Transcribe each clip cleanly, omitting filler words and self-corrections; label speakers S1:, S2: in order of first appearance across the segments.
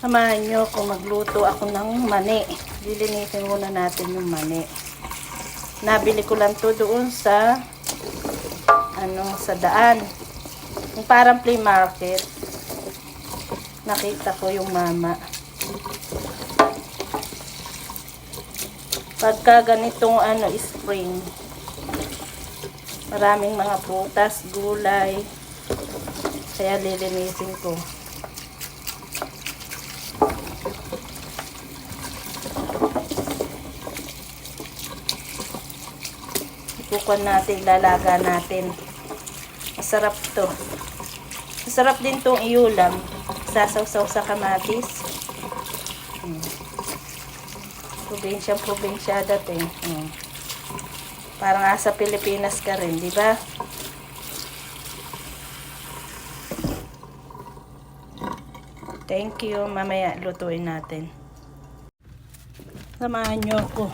S1: Samahan nyo kung magluto ako ng mani. Lilinisin muna natin yung mani. Nabili ko lang to doon sa sa daan. Yung parang flea market. Nakita ko yung mama. Pagka ganitong spring, maraming mga prutas, gulay. Kaya lilinisin ko. Ikukuhan natin, lalaga natin. Masarap to. Masarap din tong iulam. Sasawsaw sa kamatis. Probinsya dating. Parang asa Pilipinas ka rin, di ba? Thank you. Mamaya lutuin natin. Samahan nyo ako.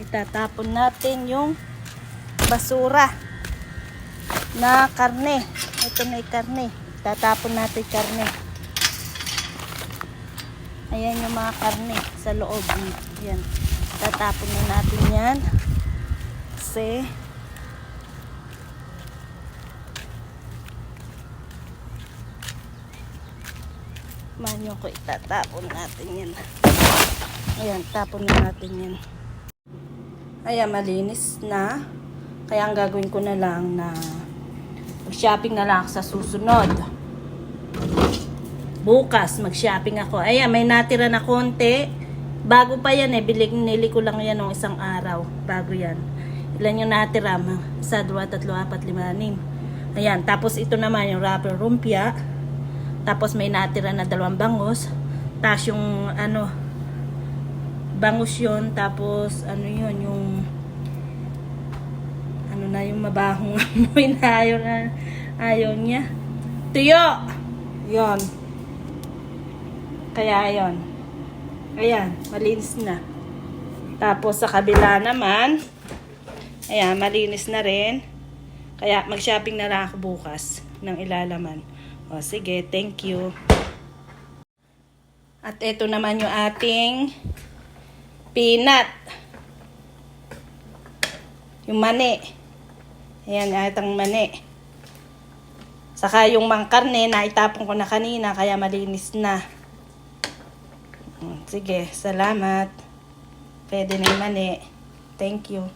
S1: Itatapon natin yung basura na karne. Ito na yung karne. Tatapon natin karne. Ayan yung mga karne sa loob. Ayan. Tatapon na natin yan. Kasi manyo ko, itatapon natin yan. Ayan, tapon na natin yan. Ayan, malinis na. Kaya ang gagawin ko na lang na mag-shopping na lang sa susunod. Bukas, mag-shopping ako. Ayan, may natira na konti. Bago pa yan nili ko lang yan ng isang araw. Bago yan. Ilan yung natira? 1, 2, 3, 4, 5, 6. Ayan, tapos ito naman yung wrapper lumpia. Tapos may natira na 2 bangus. Tapos yung bangus yun. Tapos yun, yung yung mabahong amoy na ayaw niya. Tuyo! Yun. Kaya yun. Ayan, malinis na. Tapos sa kabila naman, ayan, malinis na rin. Kaya mag-shopping na lang ako bukas ng ilalaman. O sige, thank you. At ito naman yung ating peanut. Yung mani. Ayan, atang mani. Saka yung mangkarne na itapon ko na kanina, kaya malinis na. Sige, salamat. Pwede na yung mani. Thank you.